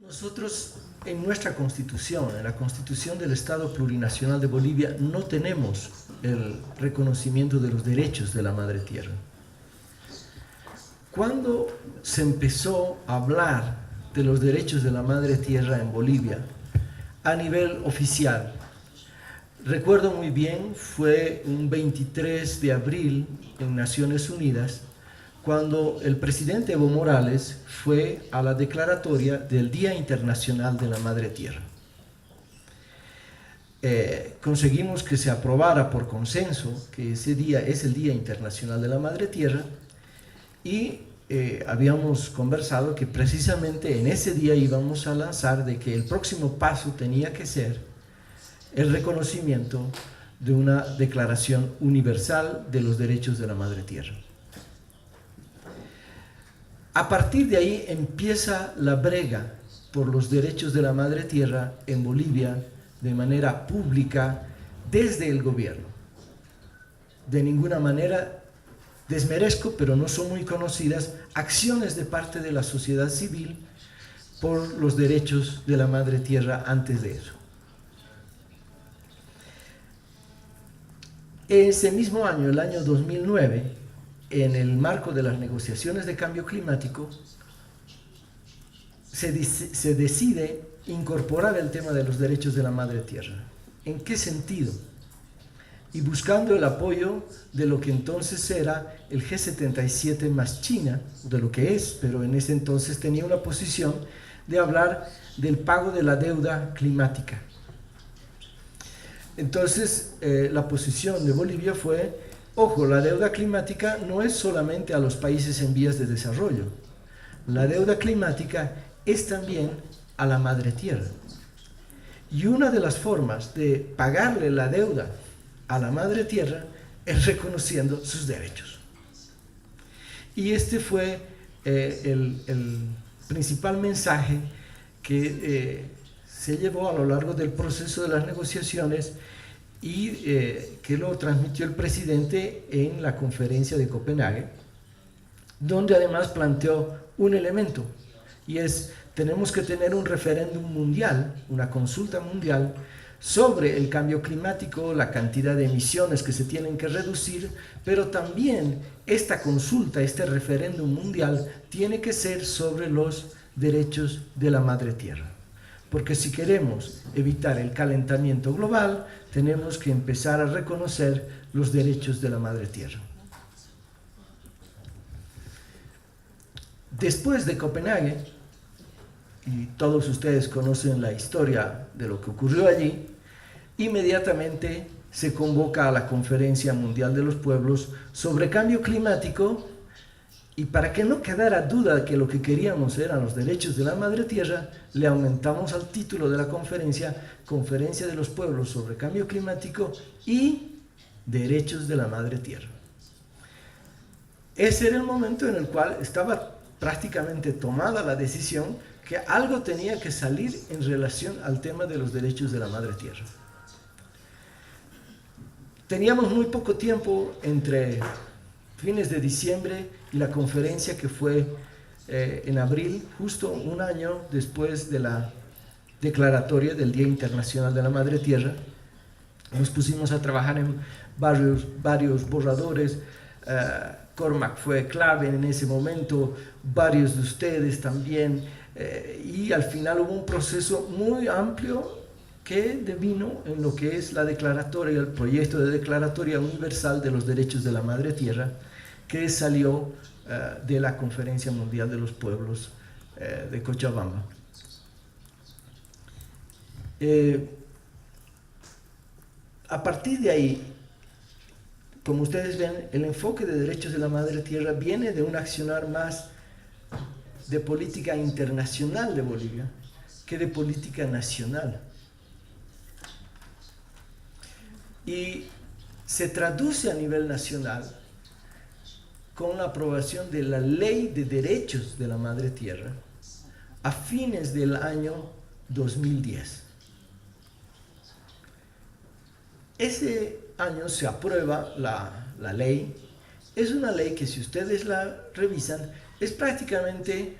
Nosotros en nuestra Constitución, en la Constitución del Estado Plurinacional de Bolivia, no tenemos el reconocimiento de los derechos de la Madre Tierra. Cuando se empezó a hablar de los derechos de la Madre Tierra en Bolivia a nivel oficial, recuerdo muy bien, fue un 23 de abril en Naciones Unidas, cuando el presidente Evo Morales fue a la declaratoria del Día Internacional de la Madre Tierra. Conseguimos que se aprobara por consenso que ese día es el Día Internacional de la Madre Tierra y habíamos conversado que precisamente en ese día íbamos a lanzar de que el próximo paso tenía que ser el reconocimiento de una Declaración Universal de los Derechos de la Madre Tierra. A partir de ahí empieza la brega por los derechos de la Madre Tierra en Bolivia de manera pública desde el gobierno. De ninguna manera desmerezco, pero no son muy conocidas, acciones de parte de la sociedad civil por los derechos de la Madre Tierra antes de eso. Ese mismo año, el año 2009, en el marco de las negociaciones de cambio climático, se decide incorporar el tema de los derechos de la Madre Tierra. ¿En qué sentido? Y buscando el apoyo de lo que entonces era el G77 más China, de lo que es, pero en ese entonces tenía una posición de hablar del pago de la deuda climática. Entonces, la posición de Bolivia fue: ojo, la deuda climática no es solamente a los países en vías de desarrollo. La deuda climática es también a la Madre Tierra. Y una de las formas de pagarle la deuda a la Madre Tierra es reconociendo sus derechos. Y este fue el principal mensaje que se llevó a lo largo del proceso de las negociaciones y que lo transmitió el presidente en la conferencia de Copenhague, donde además planteó un elemento, y es: tenemos que tener un referéndum mundial, una consulta mundial sobre el cambio climático, la cantidad de emisiones que se tienen que reducir, pero también esta consulta, este referéndum mundial, tiene que ser sobre los derechos de la Madre Tierra. Porque si queremos evitar el calentamiento global, tenemos que empezar a reconocer los derechos de la Madre Tierra. Después de Copenhague, y todos ustedes conocen la historia de lo que ocurrió allí, inmediatamente se convoca a la Conferencia Mundial de los Pueblos sobre Cambio Climático, y para que no quedara duda de que lo que queríamos eran los derechos de la Madre Tierra, le aumentamos al título de la conferencia: Conferencia de los Pueblos sobre Cambio Climático y Derechos de la Madre Tierra. Ese era el momento en el cual estaba prácticamente tomada la decisión que algo tenía que salir en relación al tema de los derechos de la Madre Tierra. Teníamos muy poco tiempo entre fines de diciembre y la conferencia, que fue en abril, justo un año después de la declaratoria del Día Internacional de la Madre Tierra. Nos pusimos a trabajar en varios borradores. Cormac fue clave en ese momento, varios de ustedes también, y al final hubo un proceso muy amplio que devino en lo que es la declaratoria, el proyecto de Declaratoria Universal de los Derechos de la Madre Tierra, que salió de la Conferencia Mundial de los Pueblos de Cochabamba. A partir de ahí, como ustedes ven, el enfoque de derechos de la Madre Tierra viene de un accionar más de política internacional de Bolivia que de política nacional. Y se traduce a nivel nacional con la aprobación de la Ley de Derechos de la Madre Tierra a fines del año 2010. Ese año se aprueba la ley. Es una ley que, si ustedes la revisan, es prácticamente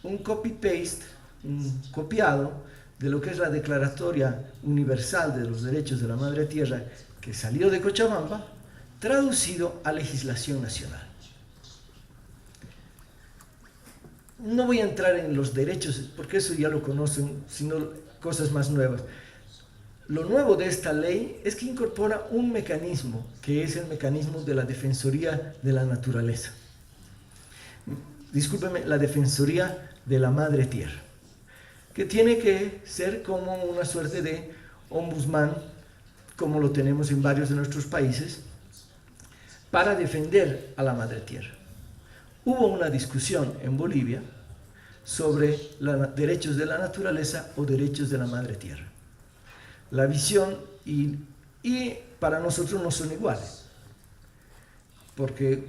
un copy-paste un copiado de lo que es la Declaratoria Universal de los Derechos de la Madre Tierra, que salió de Cochabamba, traducido a legislación nacional. No voy a entrar en los derechos, porque eso ya lo conocen, sino cosas más nuevas. Lo nuevo de esta ley es que incorpora un mecanismo, que es el mecanismo de la Defensoría de la Naturaleza. Discúlpeme, la Defensoría de la Madre Tierra, que tiene que ser como una suerte de ombudsman, como lo tenemos en varios de nuestros países, para defender a la Madre Tierra. Hubo una discusión en Bolivia sobre los derechos de la naturaleza o derechos de la Madre Tierra. La visión y para nosotros no son iguales, porque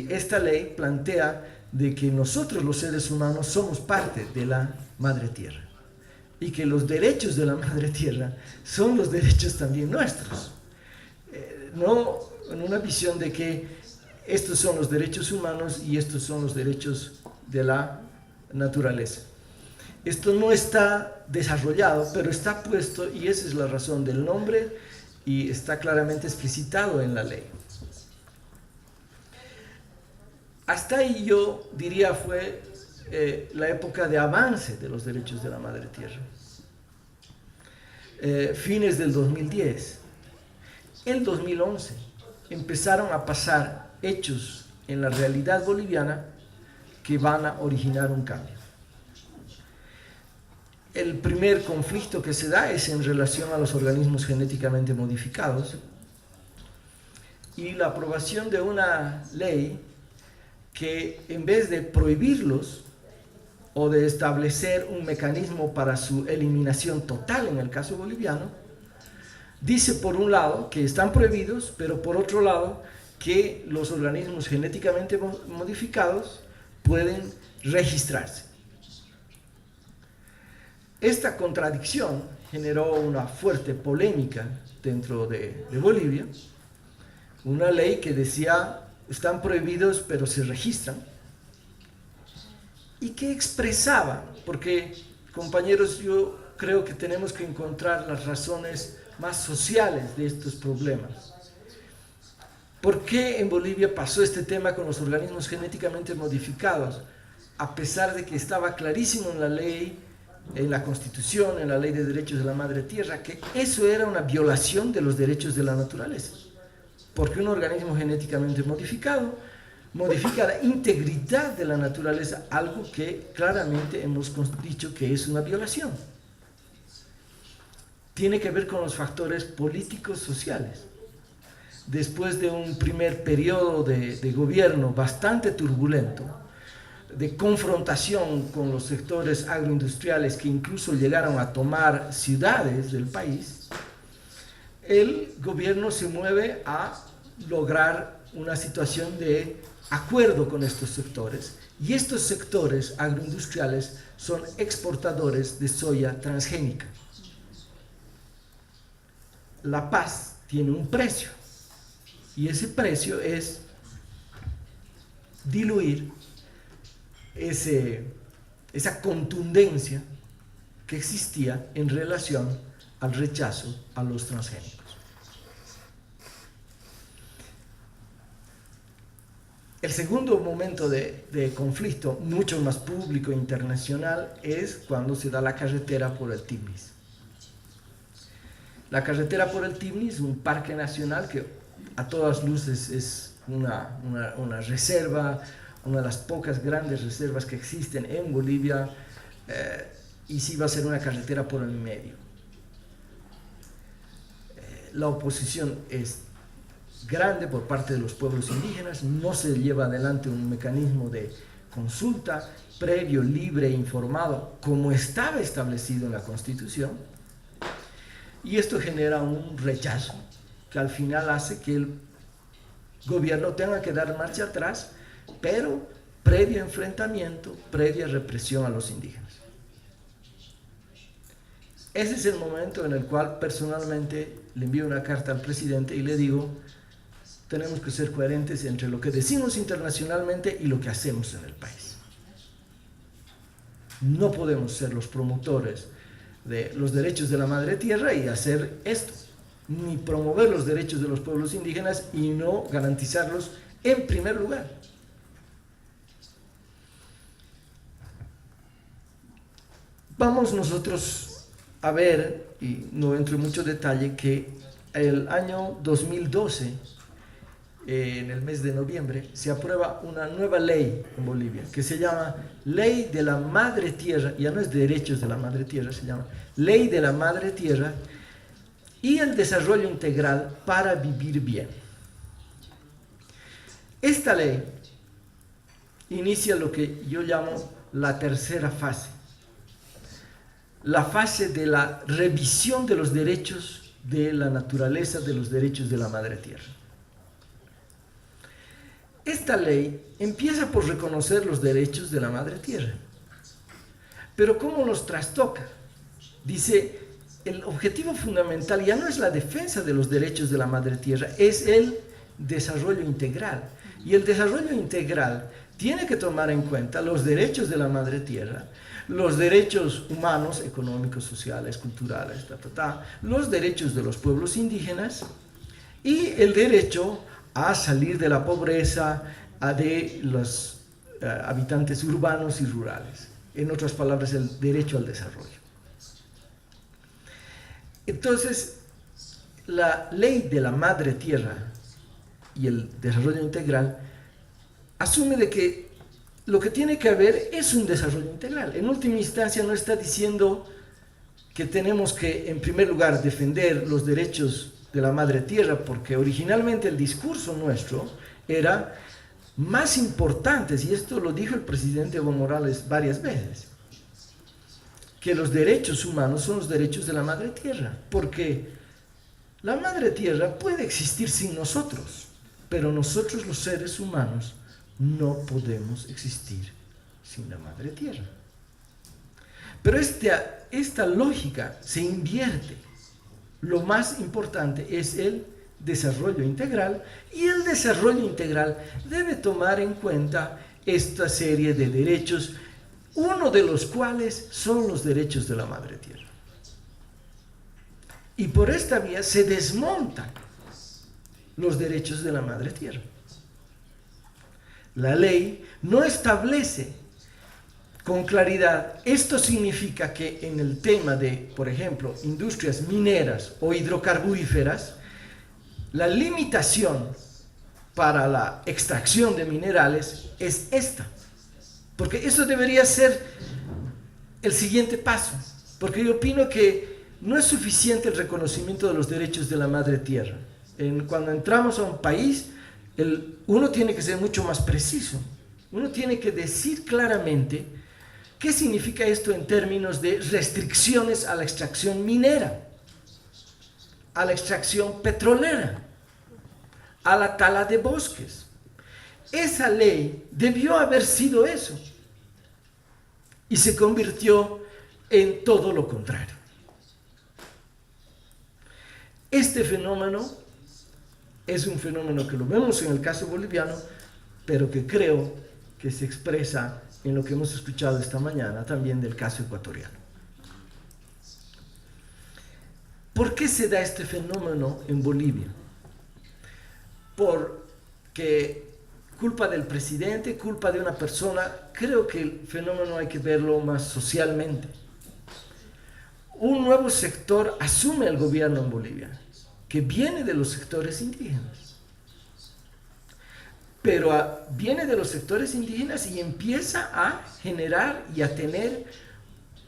esta ley plantea de que nosotros los seres humanos somos parte de la Madre Tierra y que los derechos de la Madre Tierra son los derechos también nuestros. No en una visión de que estos son los derechos humanos y estos son los derechos de la naturaleza. Esto no está desarrollado, pero está puesto, y esa es la razón del nombre, y está claramente explicitado en la ley. Hasta ahí yo diría fue la época de avance de los derechos de la Madre Tierra. Fines del 2010. En 2011 empezaron a pasar hechos en la realidad boliviana que van a originar un cambio. El primer conflicto que se da es en relación a los organismos genéticamente modificados y la aprobación de una ley que en vez de prohibirlos o de establecer un mecanismo para su eliminación total en el caso boliviano, dice por un lado que están prohibidos, pero por otro lado que los organismos genéticamente modificados pueden registrarse. Esta contradicción generó una fuerte polémica dentro de Bolivia, una ley que decía están prohibidos pero se registran, y que expresaba, porque compañeros yo creo que tenemos que encontrar las razones más sociales de estos problemas. ¿Por qué en Bolivia pasó este tema con los organismos genéticamente modificados? A pesar de que estaba clarísimo en la ley, en la Constitución, en la Ley de Derechos de la Madre Tierra, que eso era una violación de los derechos de la naturaleza. Porque un organismo genéticamente modificado modifica la integridad de la naturaleza, algo que claramente hemos dicho que es una violación. Tiene que ver con los factores políticos sociales. Después de un primer periodo de gobierno bastante turbulento, de confrontación con los sectores agroindustriales que incluso llegaron a tomar ciudades del país, el gobierno se mueve a lograr una situación de acuerdo con estos sectores, y estos sectores agroindustriales son exportadores de soya transgénica. La paz tiene un precio, y ese precio es diluir esa contundencia que existía en relación al rechazo a los transgénicos. El segundo momento de conflicto, mucho más público e internacional, es cuando se da la carretera por el Tibnis. La carretera por el Tibnis, un parque nacional que a todas luces es una reserva, una de las pocas grandes reservas que existen en Bolivia, y sí va a ser una carretera por el medio. La oposición es grande por parte de los pueblos indígenas, no se lleva adelante un mecanismo de consulta previo, libre e informado, como estaba establecido en la Constitución, y esto genera un rechazo que al final hace que el gobierno tenga que dar marcha atrás, pero previo enfrentamiento, previa represión a los indígenas. Ese es el momento en el cual personalmente le envío una carta al presidente y le digo: tenemos que ser coherentes entre lo que decimos internacionalmente y lo que hacemos en el país. No podemos ser los promotores de los derechos de la madre tierra y hacer esto, ni promover los derechos de los pueblos indígenas y no garantizarlos en primer lugar. Vamos nosotros a ver, y no entro en mucho detalle, que el año 2012, en el mes de noviembre, se aprueba una nueva ley en Bolivia que se llama Ley de la Madre Tierra, ya no es Derechos de la Madre Tierra, se llama Ley de la Madre Tierra y el Desarrollo Integral para Vivir Bien. Esta ley inicia lo que yo llamo la tercera fase, la fase de la revisión de los derechos de la naturaleza, de los derechos de la Madre Tierra. Esta ley empieza por reconocer los derechos de la Madre Tierra, pero ¿cómo los trastoca? Dice, el objetivo fundamental ya no es la defensa de los derechos de la Madre Tierra, es el desarrollo integral. Y el desarrollo integral tiene que tomar en cuenta los derechos de la Madre Tierra, los derechos humanos, económicos, sociales, culturales, los derechos de los pueblos indígenas y el derecho a salir de la pobreza de los habitantes urbanos y rurales. En otras palabras, el derecho al desarrollo. Entonces, la ley de la Madre Tierra y el desarrollo integral asume de que lo que tiene que haber es un desarrollo integral. En última instancia no está diciendo que tenemos que, en primer lugar, defender los derechos de la Madre Tierra, porque originalmente el discurso nuestro era más importantes, y esto lo dijo el presidente Evo Morales varias veces, que los derechos humanos son los derechos de la Madre Tierra, porque la Madre Tierra puede existir sin nosotros, pero nosotros los seres humanos no podemos existir sin la Madre Tierra. Pero esta lógica se invierte. Lo más importante es el desarrollo integral, y el desarrollo integral debe tomar en cuenta esta serie de derechos, uno de los cuales son los derechos de la Madre Tierra. Y por esta vía se desmontan los derechos de la Madre Tierra. La ley no establece con claridad. Esto significa que en el tema de, por ejemplo, industrias mineras o hidrocarburíferas, la limitación para la extracción de minerales es esta. Porque eso debería ser el siguiente paso. Porque yo opino que no es suficiente el reconocimiento de los derechos de la Madre Tierra. Cuando entramos a un país, uno tiene que ser mucho más preciso. Uno tiene que decir claramente qué significa esto en términos de restricciones a la extracción minera, a la extracción petrolera, a la tala de bosques. Esa ley debió haber sido eso y se convirtió en todo lo contrario. Este fenómeno es un fenómeno que lo vemos en el caso boliviano, pero que creo que se expresa en lo que hemos escuchado esta mañana también del caso ecuatoriano. ¿Por qué se da este fenómeno en Bolivia? Porque culpa del presidente, culpa de una persona, creo que el fenómeno hay que verlo más socialmente. Un nuevo sector asume el gobierno en Bolivia, que viene de los sectores indígenas. Pero viene de los sectores indígenas y empieza a generar y a tener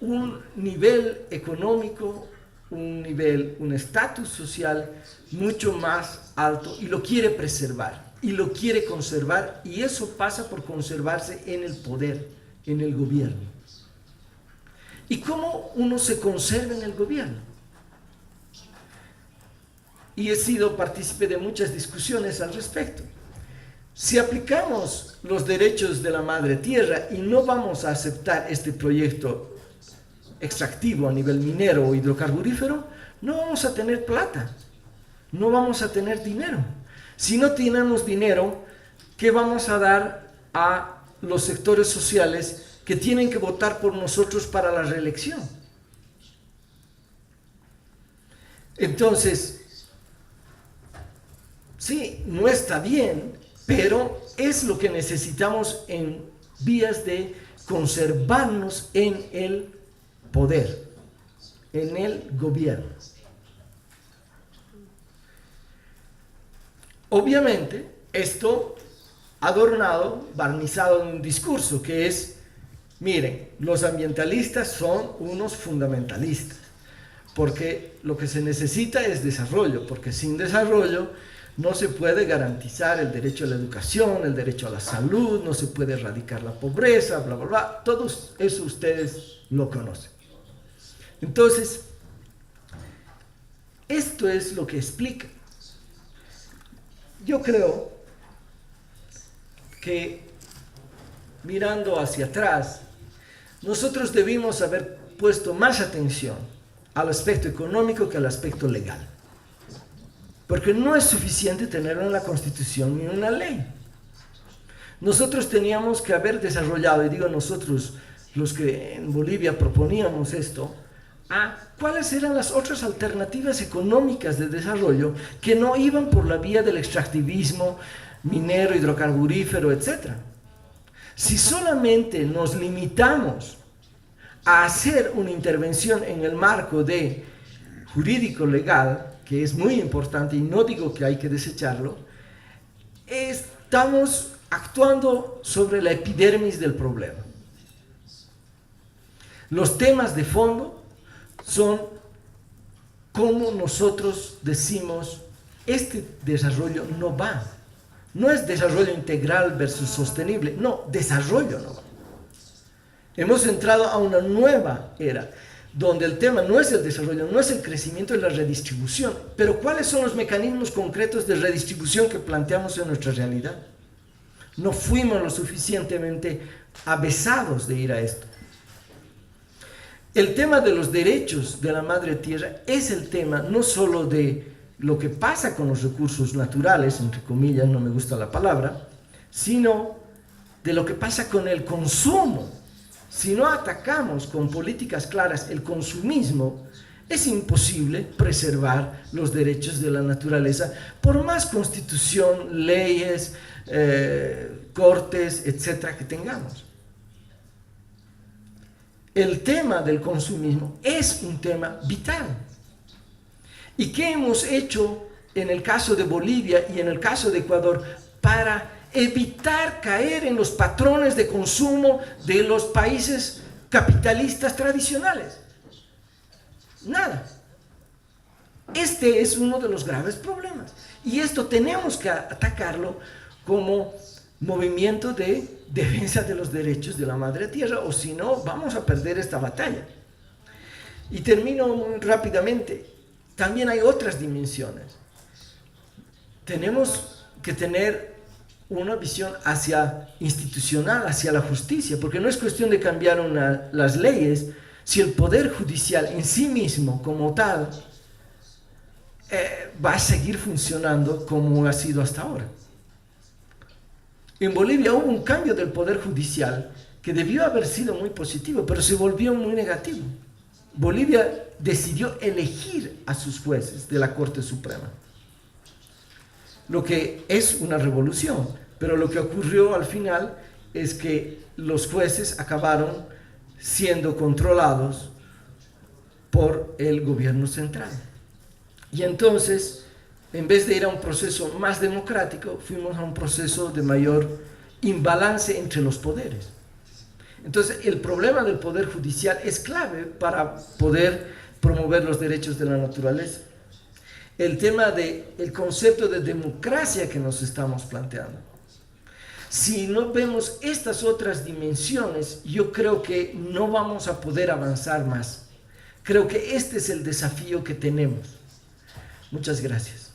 un nivel económico, un estatus social mucho más alto, y lo quiere preservar, y lo quiere conservar, y eso pasa por conservarse en el poder, en el gobierno. ¿Y cómo uno se conserva en el gobierno? Y he sido partícipe de muchas discusiones al respecto. Si aplicamos los derechos de la Madre Tierra y no vamos a aceptar este proyecto extractivo a nivel minero o hidrocarburífero, no vamos a tener plata, no vamos a tener dinero. Si no tenemos dinero, ¿qué vamos a dar a los sectores sociales que tienen que votar por nosotros para la reelección. Entonces, sí, no está bien, pero es lo que necesitamos en vías de conservarnos en el poder, en el gobierno. Obviamente, esto adornado, barnizado en un discurso que es, miren, los ambientalistas son unos fundamentalistas, porque lo que se necesita es desarrollo, porque sin desarrollo no se puede garantizar el derecho a la educación, el derecho a la salud, no se puede erradicar la pobreza, bla, bla, bla. Todo eso ustedes lo conocen. Entonces, esto es lo que explica. Yo creo que mirando hacia atrás, nosotros debimos haber puesto más atención al aspecto económico que al aspecto legal. Porque no es suficiente tenerlo en la Constitución ni en una ley. Nosotros teníamos que haber desarrollado, y digo nosotros, los que en Bolivia proponíamos esto, cuáles eran las otras alternativas económicas de desarrollo que no iban por la vía del extractivismo minero, hidrocarburífero, etc. Si solamente nos limitamos a hacer una intervención en el marco de jurídico legal, que es muy importante y no digo que hay que desecharlo, estamos actuando sobre la epidermis del problema. Los temas de fondo son cómo nosotros decimos, este desarrollo no va. No es desarrollo integral versus sostenible, no, desarrollo no va. Hemos entrado a una nueva era, donde el tema no es el desarrollo, no es el crecimiento, es la redistribución. Pero ¿cuáles son los mecanismos concretos de redistribución que planteamos en nuestra realidad? No fuimos lo suficientemente avesados de ir a esto. El tema de los derechos de la madre tierra es el tema no solo de lo que pasa con los recursos naturales, entre comillas, no me gusta la palabra, sino de lo que pasa con el consumo. Si no atacamos con políticas claras el consumismo, es imposible preservar los derechos de la naturaleza, por más constitución, leyes, cortes, etcétera, que tengamos. El tema del consumismo es un tema vital. ¿Y qué hemos hecho en el caso de Bolivia y en el caso de Ecuador para evitar caer en los patrones de consumo de los países capitalistas tradicionales? Nada. Este es uno de los graves problemas. Y esto tenemos que atacarlo como movimiento de defensa de los derechos de la madre tierra, o si no, vamos a perder esta batalla. Y termino muy rápidamente. También hay otras dimensiones. Tenemos que tener una visión institucional, hacia la justicia, porque no es cuestión de cambiar las leyes si el Poder Judicial en sí mismo, como tal, va a seguir funcionando como ha sido hasta ahora. En Bolivia hubo un cambio del Poder Judicial que debió haber sido muy positivo, pero se volvió muy negativo. Bolivia decidió elegir a sus jueces de la Corte Suprema, lo que es una revolución, pero lo que ocurrió al final es que los jueces acabaron siendo controlados por el gobierno central. Y entonces, en vez de ir a un proceso más democrático, fuimos a un proceso de mayor imbalance entre los poderes. Entonces, el problema del Poder Judicial es clave para poder promover los derechos de la naturaleza. El tema del concepto de democracia que nos estamos planteando. Si no vemos estas otras dimensiones, yo creo que no vamos a poder avanzar más. Creo que este es el desafío que tenemos. Muchas gracias.